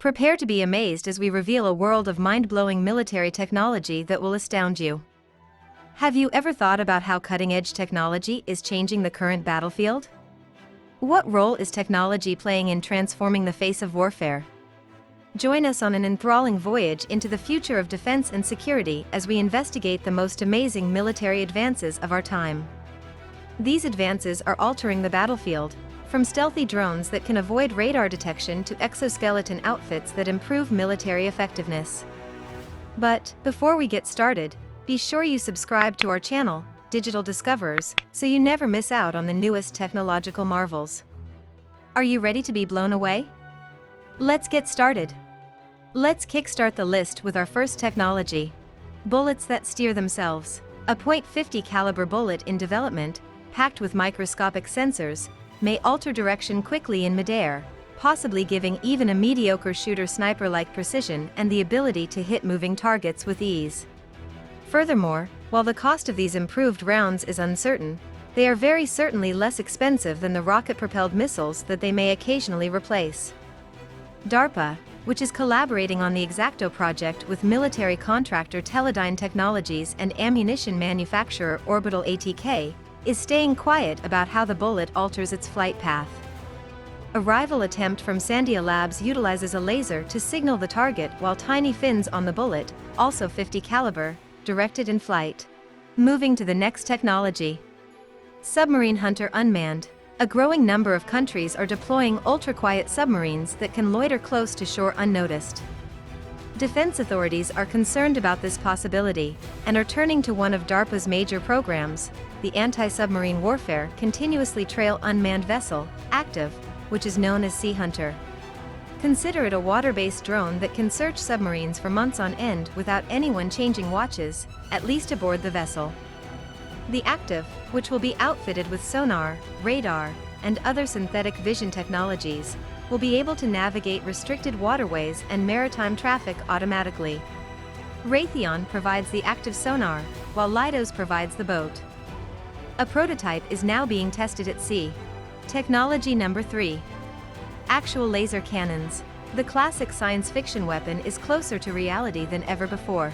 Prepare to be amazed as we reveal a world of mind-blowing military technology that will astound you. Have you ever thought about how cutting-edge technology is changing the current battlefield? What role is technology playing in transforming the face of warfare? Join us on an enthralling voyage into the future of defense and security as we investigate the most amazing military advances of our time. These advances are altering the battlefield, from stealthy drones that can avoid radar detection to exoskeleton outfits that improve military effectiveness. But before we get started, be sure you subscribe to our channel, Digital Discoverers, so you never miss out on the newest technological marvels. Are you ready to be blown away? Let's get started. Let's kickstart the list with our first technology: bullets that steer themselves. A .50 caliber bullet in development, packed with microscopic sensors, may alter direction quickly in midair, possibly giving even a mediocre shooter sniper-like precision and the ability to hit moving targets with ease. Furthermore, while the cost of these improved rounds is uncertain, they are very certainly less expensive than the rocket-propelled missiles that they may occasionally replace. DARPA, which is collaborating on the X-Acto project with military contractor Teledyne Technologies and ammunition manufacturer Orbital ATK, is staying quiet about how the bullet alters its flight path. A rival attempt from Sandia Labs utilizes a laser to signal the target while tiny fins on the bullet, also .50 caliber, directed in flight. Moving to the next technology. Submarine Hunter Unmanned. A growing number of countries are deploying ultra-quiet submarines that can loiter close to shore unnoticed. Defense authorities are concerned about this possibility and are turning to one of DARPA's major programs, the Anti-Submarine Warfare Continuously Trail Unmanned Vessel, ACTIV, which is known as Sea Hunter. Consider it a water-based drone that can search submarines for months on end without anyone changing watches, at least aboard the vessel. The ACTIV, which will be outfitted with sonar, radar, and other synthetic vision technologies, will be able to navigate restricted waterways and maritime traffic automatically. Raytheon provides the active sonar, while Leidos provides the boat. A prototype is now being tested at sea. Technology number 3. Actual laser cannons. The classic science fiction weapon is closer to reality than ever before.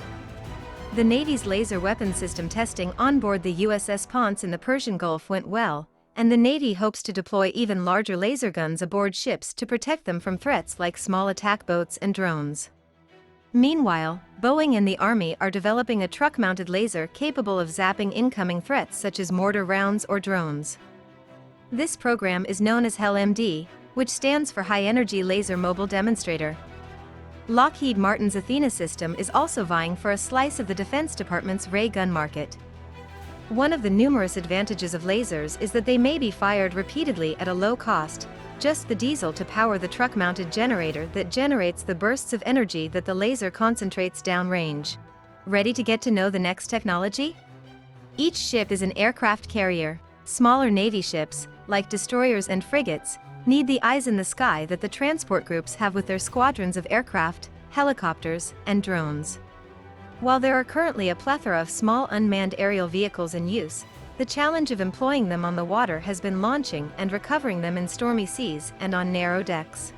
The Navy's laser weapon system testing on board the USS Ponce in the Persian Gulf went well, and the Navy hopes to deploy even larger laser guns aboard ships to protect them from threats like small attack boats and drones. Meanwhile, Boeing and the Army are developing a truck-mounted laser capable of zapping incoming threats such as mortar rounds or drones. This program is known as HEL-MD, which stands for High Energy Laser Mobile Demonstrator. Lockheed Martin's Athena system is also vying for a slice of the Defense Department's ray gun market. One of the numerous advantages of lasers is that they may be fired repeatedly at a low cost, just the diesel to power the truck-mounted generator that generates the bursts of energy that the laser concentrates downrange. Ready to get to know the next technology? Each ship is an aircraft carrier. Smaller Navy ships, like destroyers and frigates, need the eyes in the sky that the transport groups have with their squadrons of aircraft, helicopters, and drones. While there are currently a plethora of small unmanned aerial vehicles in use, the challenge of employing them on the water has been launching and recovering them in stormy seas and on narrow decks.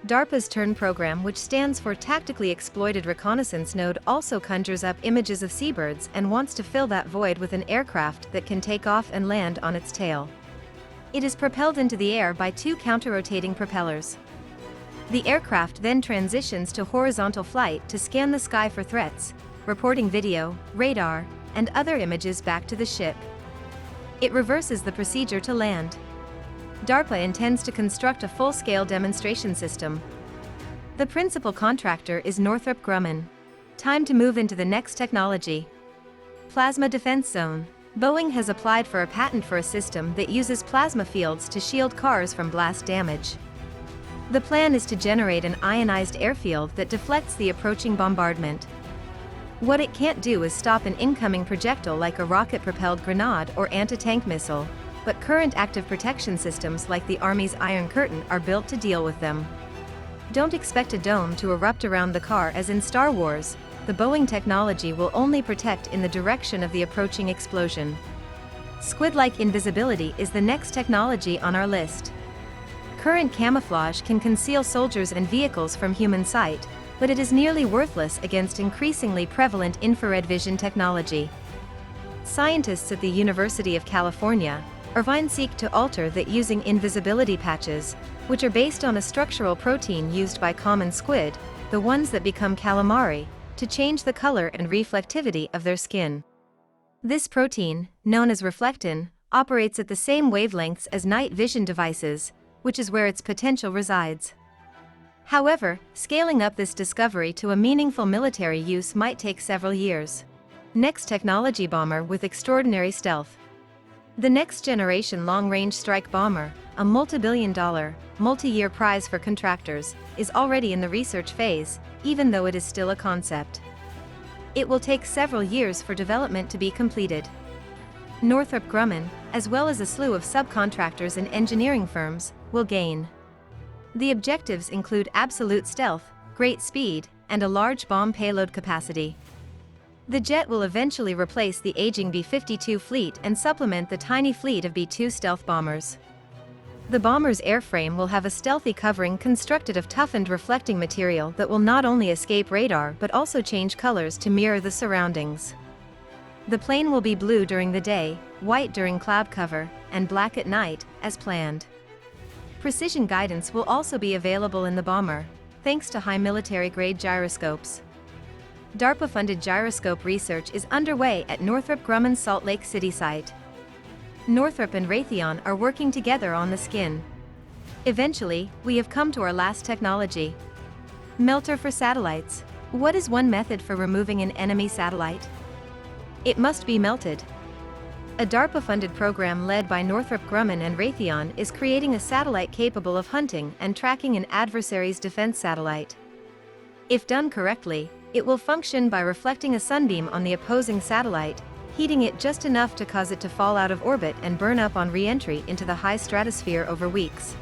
DARPA's TURN program, which stands for Tactically Exploited Reconnaissance Node, also conjures up images of seabirds and wants to fill that void with an aircraft that can take off and land on its tail. It is propelled into the air by 2 counter-rotating propellers. The aircraft then transitions to horizontal flight to scan the sky for threats, reporting video, radar, and other images back to the ship. It reverses the procedure to land. DARPA intends to construct a full-scale demonstration system. The principal contractor is Northrop Grumman. Time to move into the next technology. Plasma Defense Zone. Boeing has applied for a patent for a system that uses plasma fields to shield cars from blast damage. The plan is to generate an ionized airfield that deflects the approaching bombardment. What it can't do is stop an incoming projectile like a rocket-propelled grenade or anti-tank missile, but current active protection systems like the Army's Iron Curtain are built to deal with them. Don't expect a dome to erupt around the car as in Star Wars. The Boeing technology will only protect in the direction of the approaching explosion. Squid-like invisibility is the next technology on our list. Current camouflage can conceal soldiers and vehicles from human sight, but it is nearly worthless against increasingly prevalent infrared vision technology. Scientists at the University of California, Irvine seek to alter that using invisibility patches, which are based on a structural protein used by common squid, the ones that become calamari, to change the color and reflectivity of their skin. This protein, known as reflectin, operates at the same wavelengths as night vision devices, which is where its potential resides. However, scaling up this discovery to a meaningful military use might take several years. Next technology bomber with extraordinary stealth. The next generation long-range strike bomber, a multi-billion-dollar, multi-year prize for contractors, is already in the research phase, even though it is still a concept. It will take several years for development to be completed. Northrop Grumman, as well as a slew of subcontractors and engineering firms, will gain. The objectives include absolute stealth, great speed, and a large bomb payload capacity. The jet will eventually replace the aging B-52 fleet and supplement the tiny fleet of B-2 stealth bombers. The bomber's airframe will have a stealthy covering constructed of toughened reflecting material that will not only escape radar but also change colors to mirror the surroundings. The plane will be blue during the day, white during cloud cover, and black at night, as planned. Precision guidance will also be available in the bomber, thanks to high military-grade gyroscopes. DARPA-funded gyroscope research is underway at Northrop Grumman's Salt Lake City site. Northrop and Raytheon are working together on the skin. Eventually, we have come to our last technology. Melter for satellites. What is one method for removing an enemy satellite? It must be melted. A DARPA-funded program led by Northrop Grumman and Raytheon is creating a satellite capable of hunting and tracking an adversary's defense satellite. If done correctly, it will function by reflecting a sunbeam on the opposing satellite, heating it just enough to cause it to fall out of orbit and burn up on re-entry into the high stratosphere over weeks.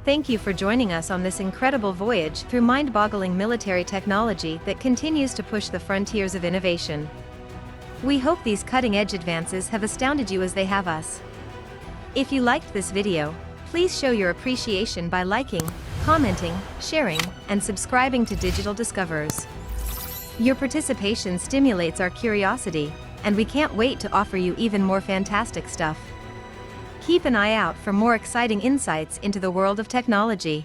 Thank you for joining us on this incredible voyage through mind-boggling military technology that continues to push the frontiers of innovation. We hope these cutting-edge advances have astounded you as they have us. If you liked this video, please show your appreciation by liking, commenting, sharing, and subscribing to Digital Discoverers. Your participation stimulates our curiosity, and we can't wait to offer you even more fantastic stuff. Keep an eye out for more exciting insights into the world of technology.